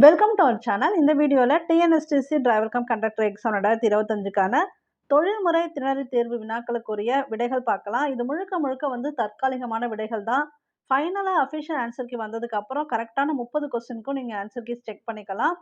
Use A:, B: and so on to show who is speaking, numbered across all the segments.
A: Welcome to our channel. இந்த வீடியோவில் TNSTC driver cum conductor exam 2025க்கான தொழில்முறை திணறி தேர்வு வினாக்களுக்குரிய விடைகள் பார்க்கலாம். இது முழுக்க முழுக்க வந்து தற்காலிகமான விடைகள் தான். ஃபைனலாக அஃபிஷியல் ஆன்சர் கீ வந்ததுக்கு அப்புறம் கரெக்டான 30 கொஸ்டினுக்கும் நீங்கள் ஆன்சர் கீஸ் செக் பண்ணிக்கலாம்.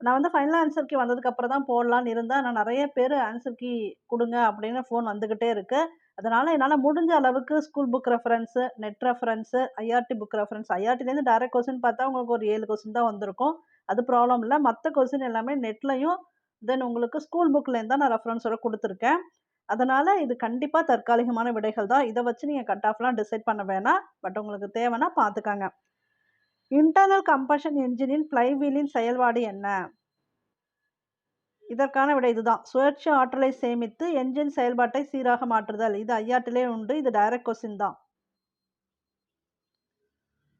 A: நான் வந்து ஃபைனல் ஆன்சர் கீ வந்ததுக்கு அப்புறம் தான் போடலான்னு இருந்தேன். நான் நிறைய பேர் ஆன்சர் கீ கொடுங்க அப்படின்னு ஃபோன் வந்துக்கிட்டே இருக்கு. அதனால என்னால் முடிஞ்ச அளவுக்கு school book reference, net reference, IRT book reference, ஐஆர்டிலேருந்து டைரக்ட் கொஸ்டின் பார்த்தா உங்களுக்கு ஒரு 7 கொஸ்டின் தான் வந்திருக்கும். அது ப்ராப்ளம் இல்ல. மத்த கொஸ்டின் எல்லாமே நெட்லயும், தென் உங்களுக்கு ஸ்கூல் புக்லேருந்து தான் நான் ரெஃபரன்ஸோட குடுத்துருக்கேன். அதனால இது கண்டிப்பா தற்காலிகமான விடைகள் தான். இத வச்சு நீங்க கட் ஆஃப்லாம் டிசைட் பண்ண வேணாம். பட் உங்களுக்கு தேவைன்னா பார்த்துக்கங்க. இன்டர்னல் கம்பஷன் என்ஜினின் ஃப்ளைவீலின் செயல்பாடு என்ன? இதற்கான விடை இதுதான். சுழற்சி ஆற்றலை சேமித்து என்ஜின் செயல்பாட்டை சீராக மாற்றுதல். இது ஐஆர்டிலே உண்டு. இது டைரக்ட் கொஸ்டின் தான்.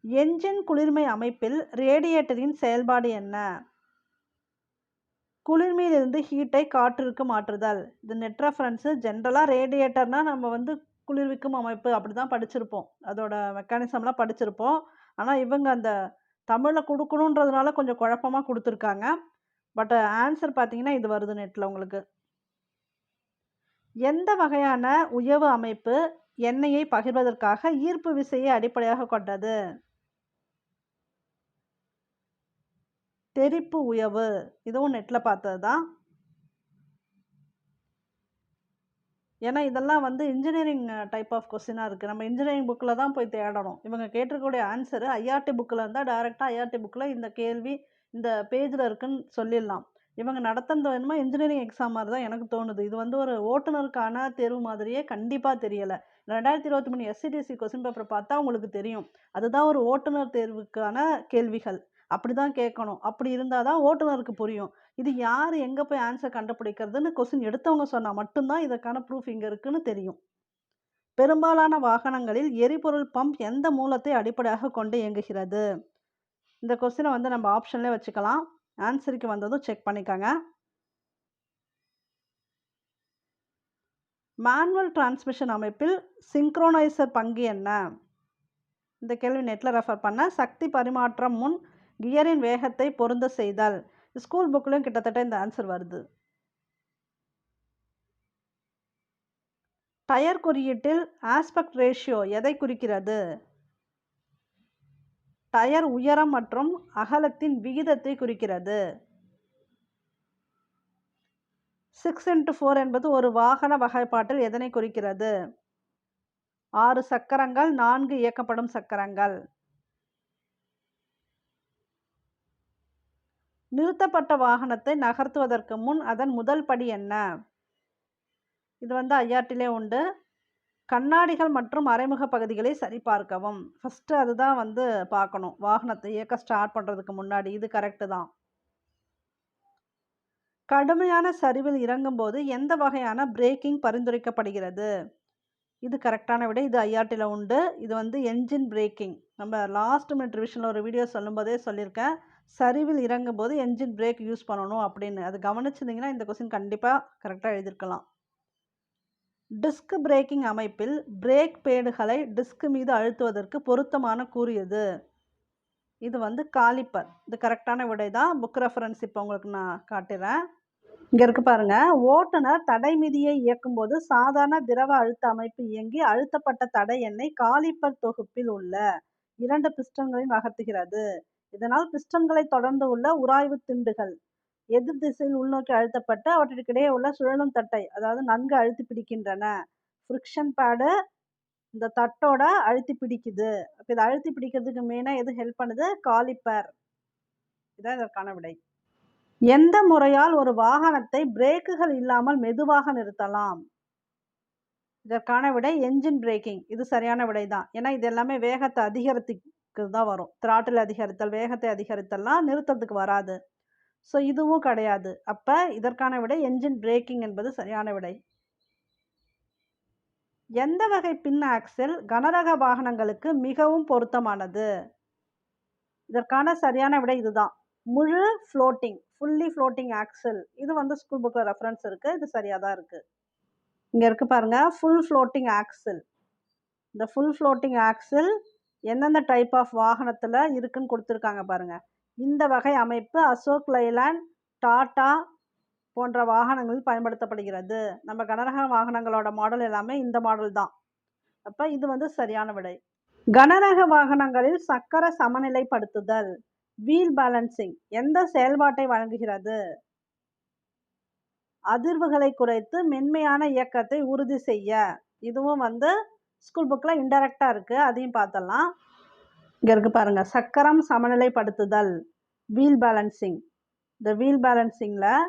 A: என்ஜின் குளிர்மை அமைப்பில் ரேடியேட்டரின் செயல்பாடு என்ன? குளிர்மையிலிருந்து ஹீட்டை காற்றிற்கு மாற்றுதல். இது நெட் ரெஃபரன்ஸ். ஜென்ரலா ரேடியேட்டர்னா நம்ம வந்து குளிர்விக்கும் அமைப்பு அப்படிதான் படிச்சிருப்போம். அதோட மெக்கானிசம்லாம் படிச்சிருப்போம். ஆனா இவங்க அந்த தமிழ்ல குடுக்கணுன்றதுனால கொஞ்சம் குழப்பமா குடுத்துருக்காங்க. பட் ஆன்சர் பார்த்தீங்கன்னா இது வருது நெட்ல உங்களுக்கு. எந்த வகையான உயவு அமைப்பு எண்ணெயை பகிர்வதற்காக ஈர்ப்பு விசையை அடிப்படையாக கொண்டது? தெறிப்பு உயவு. இதுவும் நெட்ல பார்த்தது தான். ஏன்னா இதெல்லாம் வந்து இன்ஜினியரிங் டைப் ஆஃப் கொஸ்டினா இருக்கு. நம்ம இன்ஜினியரிங் புக்ல தான் போய் தேடணும். இவங்க கேட்டிருக்கக்கூடிய ஆன்சர் ஐஆர்டி புக்ல இருந்தா டைரக்டா ஐஆர்டி புக்ல இந்த கேள்வி இந்த பேஜ்ல இருக்குன்னு சொல்லிடலாம். இவங்க நடத்துனது என்னமோ இன்ஜினியரிங் எக்ஸாம் மாதிரி தான் எனக்கு தோணுது. இது வந்து ஒரு ஓட்டுநருக்கான தேர்வு மாதிரியே கண்டிப்பா தெரியல. 2023 எஸ்சிடிசி கொஸ்டின் பேப்பர் பார்த்தா உங்களுக்கு தெரியும். அதுதான் ஒரு ஓட்டுநர் தேர்வுக்கான கேள்விகள். அப்படிதான் கேட்கணும். அப்படி இருந்தா தான் ஓட்டுநருக்கு புரியும். இது யார் எங்க போய் ஆன்சர் கண்டுபிடிக்கிறதுன்னு கொஸ்டின் எடுத்தவங்க சொன்னா மட்டும்தான் இதற்கான ப்ரூஃப் இங்க இருக்குன்னு தெரியும். பெரும்பாலான வாகனங்களில் எரிபொருள் பம்ப் எந்த மூலத்தை அடிப்படையாக கொண்டு இயங்குகிறது? இந்த கொஸ்டினை வந்து நம்ம ஆப்ஷன்லேயே வச்சுக்கலாம். ஆன்சருக்கு வந்ததும் செக் பண்ணிக்கோங்க. மேனுவல் டிரான்ஸ்மிஷன் அமைப்பில் சிங்க்ரோனைசர் பங்கு என்ன? இந்த கேள்வி நெட்டில் ரெஃபர் பண்ண. சக்தி பரிமாற்றம் முன் கியரின் வேகத்தை பொருந்த செய்தல். ஸ்கூல் புக்லையும் கிட்டத்தட்ட இந்த ஆன்சர் வருது. டயர் குறியீட்டில் ஆஸ்பெக்ட் ரேஷியோ எதை குறிக்கிறது? டயர் உயரம் மற்றும் அகலத்தின் விகிதத்தை குறிக்கிறது. 6x4 என்பது ஒரு வாகன வகைப்பாட்டில் எதனை குறிக்கிறது? 6 சக்கரங்கள், 4 இயக்கப்படும் சக்கரங்கள். நிறுத்தப்பட்ட வாகனத்தை நகர்த்துவதற்கு முன் அதன் முதல் படி என்ன? இது வந்து ஐஆர்டிலே உண்டு. கண்ணாடிகள் மற்றும் மறைமுக பகுதிகளை சரிபார்க்கவும். ஃபர்ஸ்ட் அதுதான் வந்து பார்க்கணும். வாகனத்தை இயக்க ஸ்டார்ட் பண்றதுக்கு முன்னாடி. இது கரெக்ட் தான். கடுமையான சரிவில் இறங்கும்போது எந்த வகையான பிரேக்கிங் பரிந்துரைக்கப்படுகிறது? இது கரெக்டான விடை. இது ஐஆர்டில உண்டு. இது வந்து என்ஜின் பிரேக்கிங். நம்ம லாஸ்ட் மினிட் ரிவிஷனில் ஒரு வீடியோ சொல்லும்போதே சொல்லியிருக்கேன். சரிவில் இறங்கும் போது என்ஜின் பிரேக் யூஸ் பண்ணணும் அப்படின்னு. அது கவனிச்சிருந்தீங்கன்னா இந்த கொஸ்டின் கண்டிப்பாக கரெக்டாக எழுதியிருக்கலாம். டிஸ்க் பிரேக்கிங் அமைப்பில் பிரேக் பேடுகளை டிஸ்க் மீது அழுத்துவதற்கு பொருத்தமான கூறு எது? இது வந்து காலிப்பர். இது கரெக்டான விடை தான். புக் ரெஃபரன்ஸ் இப்போ உங்களுக்கு நான் காட்டுறேன். இங்க இருக்கு பாருங்க. ஓட்டுநர் தடை மிதியை இயக்கும் போது சாதாரண திரவ அழுத்த அமைப்பு இயங்கி அழுத்தப்பட்ட தடை எண்ணை காலிப்பர் தொகுப்பில் உள்ள 2 பிஸ்டன்களையும் நகர்த்துகிறது. இதனால் பிஸ்டன்களை தொடர்ந்து உள்ள உராய்வு திண்டுகள் எதிர் திசையில் உள்நோக்கி அழுத்தப்பட்டு அவற்றிற்கிடையே உள்ள சுழலும் தட்டை அதாவது நன்கு அழுத்தி பிடிக்கின்றன. ஃப்ரிக்ஷன் பேடு இந்த தட்டோட அழுத்தி பிடிக்குது. அப்ப இதை அழுத்தி பிடிக்கிறதுக்கு மெயினா எது ஹெல்ப் பண்ணுது? காலிப்பர். இதான் இதற்கான விடை. எந்த முறையால் ஒரு வாகனத்தை பிரேக்குகள் இல்லாமல் மெதுவாக நிறுத்தலாம்? இதற்கான விடை என்ஜின் பிரேக்கிங். இது சரியான விடை தான். ஏன்னா இது எல்லாமே வேகத்தை அதிகரித்துக்கு தான் வரும். த்ராட்டில் அதிகரித்தல், வேகத்தை அதிகரித்தல்லாம் நிறுத்தத்துக்கு வராது. ஸோ இதுவும் கிடையாது. அப்ப இதற்கான விடை என்ஜின் பிரேக்கிங் என்பது சரியான விடை. எந்த வகை பின் ஆக்சல் கனரக வாகனங்களுக்கு மிகவும் பொருத்தமானது? இதற்கான சரியான விடை இதுதான். முழு ஃப்ளோட்டிங், ஃபுல்லி ஃப்ளோட்டிங் ஆக்சல். இது வந்து ஸ்கூல் புக்ல ரெஃபரன்ஸ் இருக்கு. இது சரியா தான் இருக்கு. இங்க இருக்கு பாருங்க, ஃபுல் ஃப்ளோட்டிங் ஆக்சல். இந்த ஃபுல் ஃப்ளோட்டிங் ஆக்சல் எந்தெந்த டைப் ஆஃப் வாகனத்துல இருக்குன்னு கொடுத்துருக்காங்க பாருங்க. இந்த வகை அமைப்பு அசோக் லைலாண்ட், டாடா போன்ற வாகனங்களில் பயன்படுத்தப்படுகிறது. நம்ம கனரக வாகனங்களோட மாடல் எல்லாமே இந்த மாடல் தான். அப்ப இது வந்து சரியான விடை. கனரக வாகனங்களில் சக்கர சமநிலைப்படுத்துதல், வீல் பேலன்சிங் எந்த செயல்பாட்டை வழங்குகிறது? அதிர்வுகளை குறைத்து மென்மையான இயக்கத்தை உறுதி செய்ய. இதுவும் வந்து ஸ்கூல் புக்கில் இன்டெரக்டாக இருக்குது, அதையும் பார்த்தலாம். இங்கே இருக்குது பாருங்கள், சக்கரம் சமநிலைப்படுத்துதல், வீல் பேலன்சிங். இந்த வீல் பேலன்சிங்கில்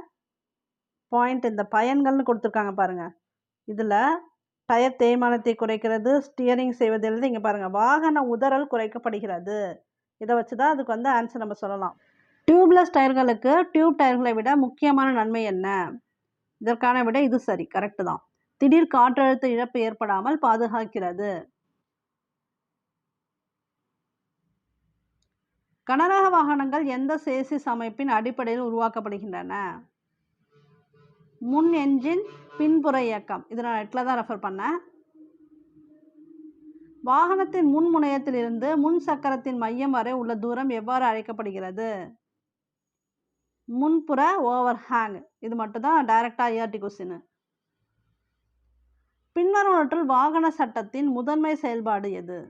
A: பாயிண்ட் இந்த பயன்கள்னு கொடுத்துருக்காங்க பாருங்கள். இதில் டயர் தேய்மானத்தை குறைக்கிறது, ஸ்டியரிங் செய்வதிலிருந்து இங்கே பாருங்கள் வாகன உதறல் குறைக்கப்படுகிறது. இதை வச்சு தான் அதுக்கு வந்து ஆன்சர் நம்ம சொல்லலாம். டியூப்லெஸ் டயர்களுக்கு டியூப் டயர்களை விட முக்கியமான நன்மை என்ன? இதற்கான விட இது சரி, கரெக்டு தான். திடீர் காற்றழுத்த இழப்பு ஏற்படாமல் பாதுகாக்கிறது. கனரக வாகனங்கள் எந்த சேசிஸ் அமைப்பின் அடிப்படையில் உருவாக்கப்படுகின்றன? முன் என்ஜின் பின்புற இயக்கம். இதை நான் நெட்டில் தான் ரெஃபர் பண்ணேன். வாகனத்தின் முன் முனையத்திலிருந்து முன் சக்கரத்தின் மையம் வரை உள்ள தூரம் எவ்வாறு அழைக்கப்படுகிறது? முன்புற ஓவர்ஹேங். இது மட்டும் தான் டைரக்டாக ஐஆர்டி கொஸ்டின். பின்வருவனவற்றில் வாகன சட்டத்தின் முதன்மை செயல்பாடு எது?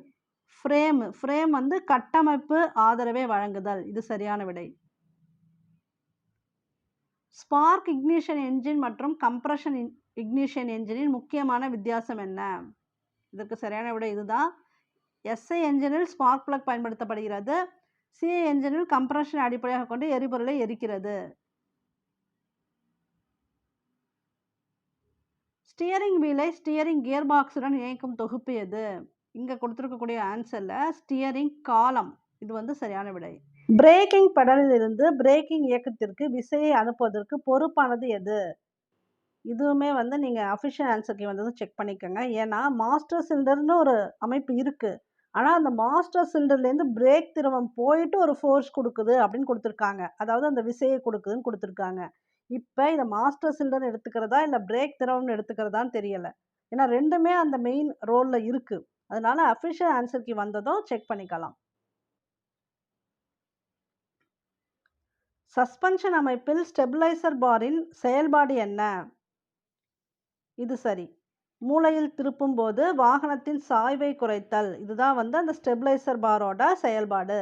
A: ஃப்ரேம் வந்து கட்டமைப்பு ஆதரவை வழங்குதல். இது சரியான விடை. ஸ்பார்க் இக்னிஷன் என்ஜின் மற்றும் கம்ப்ரஷன் இக்னிஷன் என்ஜினின் முக்கியமான வித்தியாசம் என்ன? இதற்கு சரியான விடை இதுதான். எஸ்ஐ என்ஜினில் ஸ்பார்க் பிளக் பயன்படுத்தப்படுகிறது. சிஐ என்ஜினில் கம்ப்ரஷன் அடிப்படையாக கொண்டு எரிபொருளை எரிக்கிறது. ஸ்டியரிங் வீலை ஸ்டியரிங் கியர் பாக்ஸுடன் இணைக்கும் தொகுப்பு எது? இங்கே கொடுத்துருக்கக்கூடிய ஆன்சரில் ஸ்டியரிங் காலம். இது வந்து சரியான விடை. பிரேக்கிங் பெடலில் இருந்து பிரேக்கிங் இயக்கத்திற்கு விசையை அனுப்புவதற்கு பொறுப்பானது எது? இதுவுமே வந்து நீங்கள் அஃபிஷியல் ஆன்சருக்கு வந்ததும் செக் பண்ணிக்கோங்க. ஏன்னா மாஸ்டர் சிலிண்டர்னு ஒரு அமைப்பு இருக்குது. ஆனால் அந்த மாஸ்டர் சிலிண்டர்லேருந்து பிரேக் திரவம் போயிட்டு ஒரு ஃபோர்ஸ் கொடுக்குது அப்படின்னு கொடுத்துருக்காங்க. அதாவது அந்த விசையை கொடுக்குதுன்னு கொடுத்துருக்காங்க. இப்போ இதை மாஸ்டர் சிலிண்டர் எடுத்துக்கிறதா இல்லை பிரேக் திரவம்னு எடுத்துக்கிறதான்னு தெரியலை. ஏன்னா ரெண்டுமே அந்த மெயின் ரோலில் இருக்குது. அதனால அஃபிஷியல் ஆன்சருக்கு வந்ததும் செக் பண்ணிக்கலாம். சஸ்பென்ஷன் அமைப்பில் ஸ்டெபிளைசர் பாரின் செயல்பாடு என்ன? இது சரி. மூலையில் திருப்பும் போது வாகனத்தின் சாய்வை குறைத்தல். இதுதான் வந்து அந்த ஸ்டெபிளைசர் பாரோட செயல்பாடு.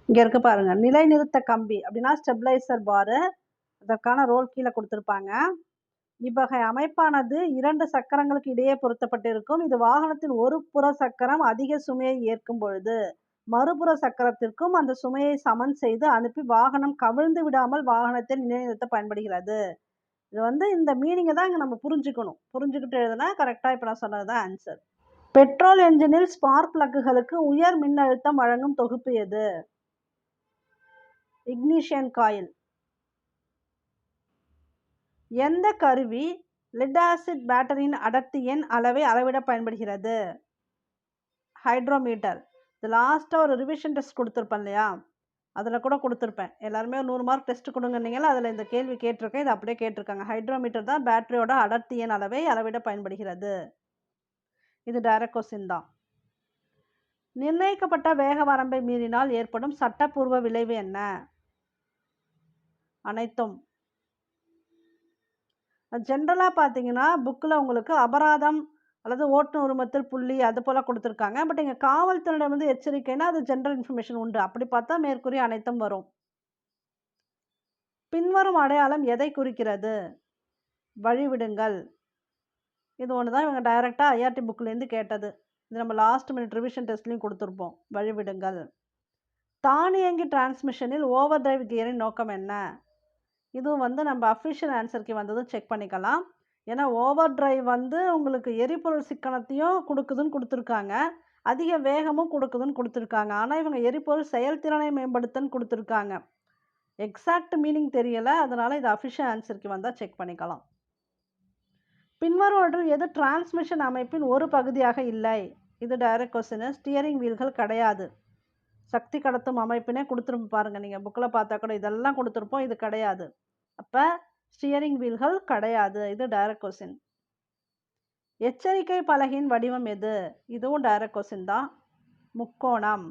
A: இங்கே இருக்கு பாருங்க, நிலைநிறுத்த கம்பி அப்படின்னா ஸ்டெபிளைசர் பாரு. அதற்கான ரோல் கீழே கொடுத்துருப்பாங்க. இவ்வகை அமைப்பானது 2 சக்கரங்களுக்கு இடையே பொருத்தப்பட்டிருக்கும். இது வாகனத்தின் ஒரு புற சக்கரம் அதிக சுமையை ஏற்கும் பொழுது மறுபுற சக்கரத்திற்கும் அந்த சுமையை சமன் செய்து அனுப்பி வாகனம் கவிழ்ந்து விடாமல் வாகனத்தை நிலைநிறுத்த பயன்படுகிறது. இது வந்து இந்த மீனிங்கை தான் இங்கே நம்ம புரிஞ்சுக்கணும். புரிஞ்சுக்கிட்டு எழுதுனா கரெக்டாக இப்போ நான் சொன்னது தான் ஆன்சர். பெட்ரோல் என்ஜினில் ஸ்பார்க் பிளக்குகளுக்கு உயர் மின்னழுத்தம் வழங்கும் தொகுப்பு எது? Ignition coil. எந்த கருவி லெட் ஆசிட் பேட்டரியின் அடர்த்தி எண் அளவை அளவிட பயன்படுகிறது? ஹைட்ரோமீட்டர். இது லாஸ்ட்டாக ஒரு ரிவிஷன் டெஸ்ட் கொடுத்துருப்பேன் இல்லையா, அதில் கூட கொடுத்துருப்பேன். எல்லாருமே 100 மார்க் டெஸ்ட் கொடுங்கன்னீங்களா, அதில் இந்த கேள்வி கேட்டிருக்கேன். இது அப்படியே கேட்டிருக்காங்க. ஹைட்ரோமீட்டர் தான் பேட்டரியோட அடர்த்தி எண் அளவை அளவிட பயன்படுகிறது. இது டைரக்ட் கொஸ்டின் தான். நிர்ணயிக்கப்பட்ட வேக வரம்பை மீறினால் ஏற்படும் சட்டப்பூர்வ விளைவு என்ன? அனைத்தும். ஜென்ரலாக பார்த்தீங்கன்னா புக்கில் உங்களுக்கு அபராதம் அல்லது ஓட்டுநர் உரிமத்தில் புள்ளி அது போல் கொடுத்துருக்காங்க. பட் இங்கே காவல்துறையிடம் வந்து எச்சரிக்கைனா அது ஜென்ரல் இன்ஃபர்மேஷன் உண்டு. அப்படி பார்த்தா மேற்கூறிய அனைத்தும் வரும். பின்வரும் அடையாளம் எதை குறிக்கிறது? வழிவிடுங்கள். இது ஒன்று தான் இவங்க டைரெக்டாக ஐஆர்டி புக்லேருந்து கேட்டது. இது நம்ம லாஸ்ட் மினிட் ரிவிஷன் டெஸ்ட்லையும் கொடுத்துருப்போம். வழிவிடுங்கள். தானியங்கி டிரான்ஸ்மிஷனில் ஓவர் டிரைவ் கியரின் நோக்கம் என்ன? இதுவும் வந்து நம்ம அஃபிஷியல் ஆன்சருக்கு வந்ததும் செக் பண்ணிக்கலாம். ஏன்னா ஓவர் டிரைவ் வந்து உங்களுக்கு எரிபொருள் சிக்கனத்தையும் கொடுக்குதுன்னு கொடுத்துருக்காங்க, அதிக வேகமும் கொடுக்குதுன்னு கொடுத்துருக்காங்க. ஆனால் இவங்க எரிபொருள் செயல்திறனை மேம்படுத்தன்னு கொடுத்துருக்காங்க. எக்ஸாக்ட் மீனிங் தெரியலை, அதனால் இது அஃபிஷியல் ஆன்சருக்கு வந்தால் செக் பண்ணிக்கலாம். பின்வருவற்றில் எது டிரான்ஸ்மிஷன் அமைப்பின் ஒரு பகுதியாக இல்லை? இது டைரக்ட் கொஸ்டின். ஸ்டியரிங் வீல்கள் கிடையாது. சக்தி கடத்தும் அமைப்பினே கொடுத்துருப்போம் பாருங்கள், நீங்கள் புக்கில் பார்த்தா கூட இதெல்லாம் கொடுத்துருப்போம், இது கிடையாது. அப்போ ஸ்டியரிங் வீல்கள் கிடையாது. இது டைரக்ட் கொஸ்டின். எச்சரிக்கை பலகையின் வடிவம் எது? இதுவும் டைரக்ட் கொஸ்டின் தான். முக்கோணம்.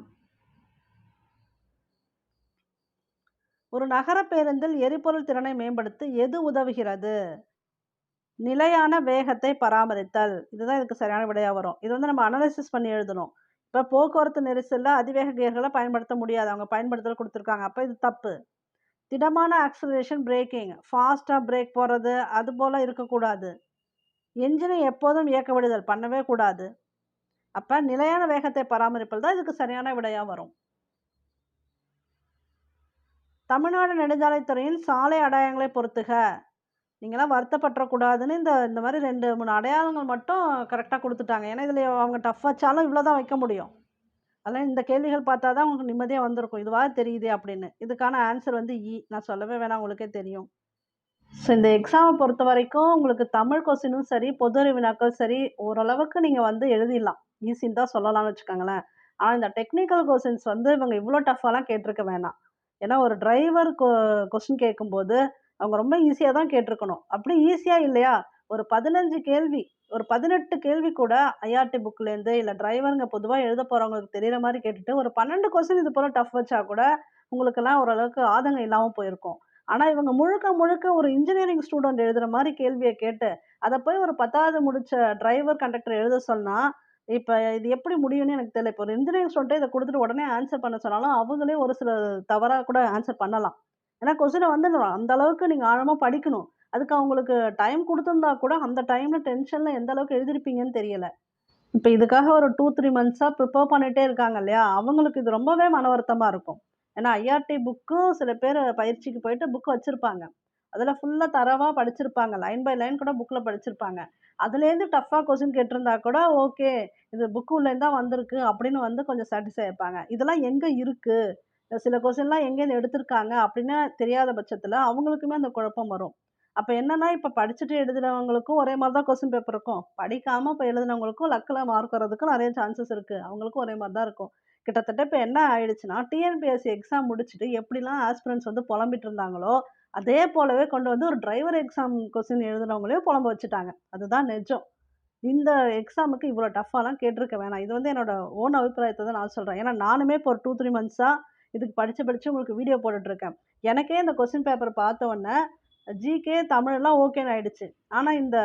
A: ஒரு நகர பேருந்தில் எரிபொருள் திறனை மேம்படுத்த எது உதவுகிறது? நிலையான வேகத்தை பராமரித்தல். இதுதான் இதுக்கு சரியான விடையா வரும். இது வந்து நம்ம அனலைசிஸ் பண்ணி எழுதணும். இப்ப போக்குவரத்து நெரிசல்ல அதிவேக கியர்கள பயன்படுத்த முடியாது. அவங்க பயன்படுத்தல் குடுத்துருக்காங்க. அப்ப இது தப்பு. திடமான ஆக்ஸலரேஷன் பிரேக்கிங். ஃபாஸ்ட்டா பிரேக் போடுறது, அது போல இருக்கக்கூடாது. என்ஜினை எப்போதும் இயக்க விடுதல் பண்ணவே கூடாது. அப்ப நிலையான வேகத்தை பராமரிப்பது தான் இதுக்கு சரியான விடையா வரும். தமிழ்நாடு நெடுஞ்சாலைத்துறையின் சாலை அடையாளங்களை பொறுத்துக. நீங்கலாம் வருத்தப்பட்டுறக்கூடாதுன்னு இந்த மாரி 2, 3 அடையாளங்கள் மட்டும் கரெக்ட்டா குடுத்துட்டாங்க. ஏன்னா, இதில அவங்க டஃப் வச்சாலும் இவ்வளோ தான் வைக்க முடியும். அதெல்லாம் இந்த கேள்விகள் பார்த்தா தான் உங்களுக்கு நிம்மதியா வந்திருக்கும். இதுவா தெரியுதே அப்படின்னு. இதுக்கான ஆன்சர் வந்து நான் சொல்லவே வேணாம் உங்களுக்கே தெரியும். ஸோ இந்த எக்ஸாம பொறுத்தவரைக்கும் உங்களுக்கு தமிழ் கொஸ்டினும் சரி, பொது அறிவு வினாக்கள் சரி, ஓரளவுக்கு நீங்க வந்து எழுதிடலாம். ஈஸின்னு தான் சொல்லலாம்னு வச்சுக்கோங்களேன். ஆனா இந்த டெக்னிக்கல் கொஸ்டின்ஸ் வந்து இவங்க இவ்வளோ டஃப்பாலாம் கேட்டிருக்க வேணாம். ஏன்னா ஒரு டிரைவர் கொஸ்டின் கேட்கும்போது, அவங்க ரொம்ப ஈஸியா தான் கேட்டிருக்கணும். அப்படி ஈஸியா இல்லையா, ஒரு 15 கேள்வி, ஒரு 18 கேள்வி கூட ஐஆர்டி புக்லேருந்து இல்ல டிரைவருங்க பொதுவா எழுத போறவங்களுக்கு தெரியிற மாரி கேட்டுட்டு, ஒரு 12 கொஸ்டின் இது போல டஃப் வச்சா கூட, உங்களுக்கெல்லாம் ஓரளவுக்கு ஆதங்கம் இல்லாம போயிருக்கும். ஆனா இவங்க முழுக்க முழுக்க ஒரு இன்ஜினியரிங் ஸ்டூடண்ட் எழுதுற மாரி கேள்விய கேட்டு, அத போய் ஒரு 10வது முடிச்ச டிரைவர், கண்டக்டர் எழுத சொன்னா, இப்ப இது எப்படி முடியும்னு எனக்கு தெரியல. இப்ப ஒரு இன்ஜினியரிங் ஸ்டூடண்ட்டே இத குடுத்துட்டு உடனே ஆன்ஸர் பண்ண சொன்னாலும், அவங்களே ஒரு சில தவறா கூட ஆன்ஸர் பண்ணலாம். ஏன்னா கொஸ்டின வந்து அந்த அளவுக்கு நீங்க ஆழமா படிக்கணும். அதுக்கு அவங்களுக்கு டைம் குடுத்திருந்தா கூட, அந்த டைம்ல டென்ஷன்ல எந்த அளவுக்கு எழுதியிருப்பீங்கன்னு தெரியல. இப்ப இதுக்காக ஒரு 2, 3 மந்த்ஸா ப்ரிப்பேர் பண்ணிட்டே இருக்காங்க இல்லையா? அவங்களுக்கு இது ரொம்பவே மன வருத்தமா இருக்கும். ஏன்னா ஐஆர்டி புக்கும் சில பேர் பயிற்சிக்கு போயிட்டு புக் வச்சிருப்பாங்க. அதுல ஃபுல்லா தரோவா படிச்சிருப்பாங்க. லைன் பை லைன் கூட புக்ல படிச்சிருப்பாங்க. அதுலேருந்து டஃப்பா கொஸ்டின் கேட்டிருந்தா கூட ஓகே. இது புக் உள்ளேருந்து தான் வந்திருக்கு அப்படின்னு வந்து கொஞ்சம் சாட்டிஸ்ஃபை ஆயிருப்பாங்க. இதெல்லாம் எங்க இருக்கு? சில கொஸ்டின்லாம் எங்கேருந்து எடுத்திருக்காங்க அப்படின்னு தெரியாத பட்சத்துல அவங்களுக்குமே அந்த குழப்பம் வரும். அப்ப என்னன்னா, இப்ப படிச்சுட்டு எழுதுனவங்களுக்கும் ஒரே மாரி தான் கொஸ்டின் பேப்பர் இருக்கும். படிக்காம இப்ப எழுதுனவங்களுக்கும் லக்ல மார்க் வர்றதுக்கும் நெறைய சான்சஸ் இருக்கு. அவங்களுக்கும் ஒரே மாரி தான் இருக்கும். கிட்டத்தட்ட இப்ப என்ன ஆயிடுச்சுன்னா, டிஎன்பிஎஸ்சி எக்ஸாம் முடிச்சுட்டு எப்படிலாம் ஆஸ்பிரண்ட்ஸ் வந்து புலம்பிட்டு இருந்தாங்களோ, அதே போலவே கொண்டு வந்து ஒரு டிரைவர் எக்ஸாம் கொஸ்டின் எழுதுனவங்களையும் புலம்ப வச்சுட்டாங்க. அதுதான் நெஜம். இந்த எக்ஸாமுக்கு இவ்வளோ டஃப்பாலாம் கேட்டிருக்க வேணாம். இது வந்து என்னோட ஓன் அபிப்பிராயத்த தான் நான் சொல்றேன். ஏன்னா நானுமே இப்போ ஒரு 2, 3 மந்த்ஸா இதுக்கு படிச்சு, படிச்சு உங்களுக்கு வீடியோ போட்டுட்டுருக்கேன். எனக்கே இந்த கொஸ்டின் பேப்பர் பார்த்த உடனே ஜிகே, தமிழ்லாம் ஓகேன்னு ஆயிடுச்சு. ஆனா இந்த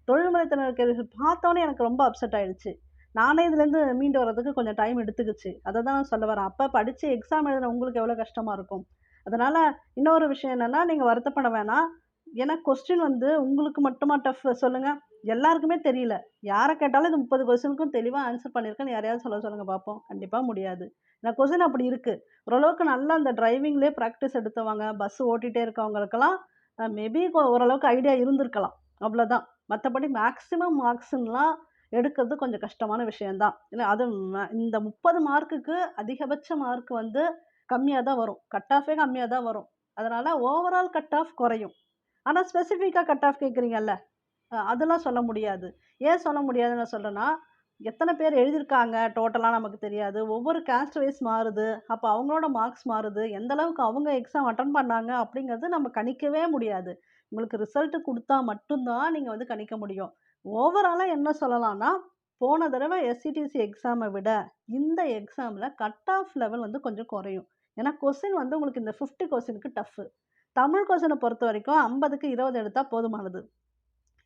A: தொழில்முறை திறன் கேள்விகள் பார்த்தோனே எனக்கு ரொம்ப அப்செட் ஆயிடுச்சு. நானே இதுலேருந்து மீண்டு வர்றதுக்கு கொஞ்சம் டைம் எடுத்துக்கிச்சு. அத தான் நான் சொல்ல வரேன். அப்ப படிச்சு எக்ஸாம் எழுதுன உங்களுக்கு எவ்வளோ கஷ்டமா இருக்கும். அதனால இன்னொரு விஷயம் என்னன்னா, நீங்க வருத்தப்பட வேணாம். ஏன்னா கொஸ்டின் வந்து உங்களுக்கு மட்டுமா டஃப் சொல்லுங்க? எல்லாருக்குமே தெரியல. யார கேட்டாலும் இது 30 கொஸ்டினுக்கும் தெளிவா ஆன்சர் பண்ணியிருக்கேன்னு யாரையாவது சொல்ல சொல்லுங்க பார்ப்போம். கண்டிப்பா முடியாது. ஏன்னா கொஸ்டின் அப்படி இருக்கு. ஓரளவுக்கு நல்லா அந்த டிரைவிங்லேயே பிராக்டிஸ் எடுத்தவங்க, பஸ் ஓட்டிட்டே இருக்கவங்களுக்கெல்லாம் மேபி ஓரளவுக்கு ஐடியா இருந்திருக்கலாம். அவ்வளோதான். மத்தபடி மேக்ஸிமம் மார்க்ஸ்ன்லாம் எடுக்கிறது கொஞ்சம் கஷ்டமான விஷயம் தான். இல்ல அது இந்த 30 மார்க்குக்கு அதிகபட்ச மார்க் வந்து கம்மியா தான் வரும். கட் ஆஃபே கம்மியா தான் வரும். அதனால ஓவரால் கட் ஆஃப் குறையும். ஆனா ஸ்பெசிஃபிக்கா கட் ஆஃப் கேட்குறீங்கல்ல, அதெல்லாம் சொல்ல முடியாது. ஏன் சொல்ல முடியாதுன்னு நான் சொல்றேன்னா, எத்தன பேர் எழுதியிருக்காங்க டோட்டலா நமக்கு தெரியாது. ஒவ்வொரு காஸ்ட் வைஸ் மாறுது. அப்ப அவங்களோட மார்க்ஸ் மாறுது. எந்த அளவுக்கு அவங்க எக்ஸாம் அட்டெண்ட் பண்ணாங்க அப்படிங்கிறது நம்ம கணிக்கவே முடியாது. உங்களுக்கு ரிசல்ட் குடுத்தா மட்டும் தான் நீங்க வந்து கணிக்க முடியும். ஓவராலா என்ன சொல்லலாம்னா, போன தடவ எஸ்சிடிசி எக்ஸாம விட இந்த எக்ஸாம்ல கட் ஆஃப் லெவல் வந்து கொஞ்சம் குறையும். ஏன்னா கொஸ்டின் வந்து உங்களுக்கு இந்த 50 கொஸ்டினுக்கு டஃப். தமிழ் கொஸ்டின பொறுத்தவரைக்கும் 50க்கு 20 எடுத்தா போதுமானது.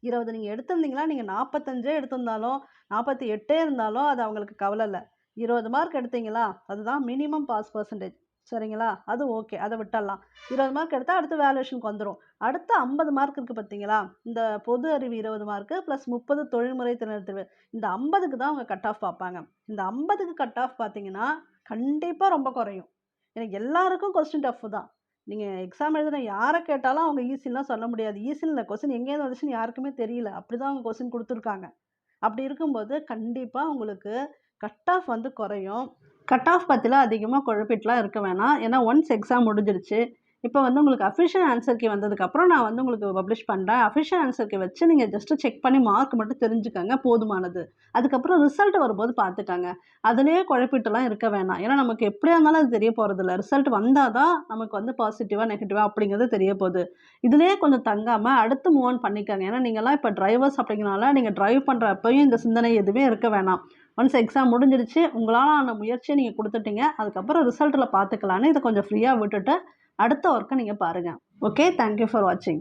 A: 20 நீங்க எடுத்திருந்தீங்கன்னா, நீங்க 45 எடுத்திருந்தாலும், 48 இருந்தாலும் அது அவங்களுக்கு கவல இல்ல. 20 மார்க் எடுத்தீங்களா, அதுதான் மினிமம் பாஸ் பெர்சன்டேஜ். சரிங்களா? அது ஓகே. அத விட்டர்லாம். 20 மார்க் எடுத்தா அடுத்து வேல்யூவேஷனுக்கு வந்துரும். அடுத்த 50 மார்க் இருக்கு பார்த்தீங்களா? இந்த பொது அறிவு 20 மார்க்கு பிளஸ் 30 தொழில்முறை திறன் தேர்வு. இந்த 50க்கு தான் அவங்க கட் ஆஃப் பார்ப்பாங்க. இந்த 50க்கு கட் ஆஃப் பார்த்தீங்கன்னா, கண்டிப்பா ரொம்ப குறையும். ஏன்னா எல்லாருக்கும் கொஸ்டின் டஃப் தான். நீங்க எக்ஸாம் எழுதுன யார கேட்டாலும் அவங்க ஈஸின்லாம் சொல்ல முடியாது. ஈஸின்னு இல்ல. கொஸ்டின் எங்கேருந்து வந்துச்சுன்னு யாருக்குமே தெரியல. அப்படிதான் அவங்க கொஸ்டின் குடுத்துருக்காங்க. அப்படி இருக்கும்போது கண்டிப்பா உங்களுக்கு கட் ஆஃப் வந்து குறையும். கட் ஆஃப் பத்திலாம் அதிகமா குழப்பிட்டுலாம் இருக்க வேணாம். ஏன்னா ஒன்ஸ் எக்ஸாம் முடிஞ்சிருச்சு. இப்ப வந்து உங்களுக்கு அஃபிஷியல் ஆன்சர் கீ வந்ததுக்கப்புறம் நான் வந்து உங்களுக்கு பப்ளிஷ் பண்றேன். அஃபிஷியல் ஆன்சர் கீ வச்சு நீங்க ஜஸ்ட் செக் பண்ணி மார்க் மட்டும் தெரிஞ்சுக்கங்க போதுமானது. அதுக்கப்புறம் ரிசல்ட் வரும்போது பார்த்துக்கங்க. அதிலேயே குழப்பிட்டுலாம் இருக்க வேணாம். ஏன்னா நமக்கு எப்படியா இருந்தாலும் அது தெரிய போறதில்ல. ரிசல்ட் வந்தா தான் நமக்கு வந்து பாசிட்டிவா, நெகட்டிவா அப்படிங்கிறது தெரிய போகுது. இதிலேயே கொஞ்சம் தங்காம அடுத்து மூவ் ஆன் பண்ணிக்கங்க. ஏன்னா நீங்கலாம் இப்ப டிரைவர்ஸ் அப்படிங்கிறனால நீங்க டிரைவ் பண்றப்பயும் இந்த சிந்தனை எதுவுமே இருக்க வேணாம். ஒன்ஸ் எக்ஸாம் முடிஞ்சிருச்சு. உங்களால ஆன முயற்சிய நீங்க குடுத்துட்டீங்க. அதுக்கப்புறம் ரிசல்ட்ல பார்த்துக்கலான்னு இத கொஞ்சம் ஃப்ரீயா விட்டுட்டு அடுத்த ஒர்க்கை நீங்கள் பாருங்கள். ஓகே, தேங்க்யூ ஃபார் வாட்சிங்.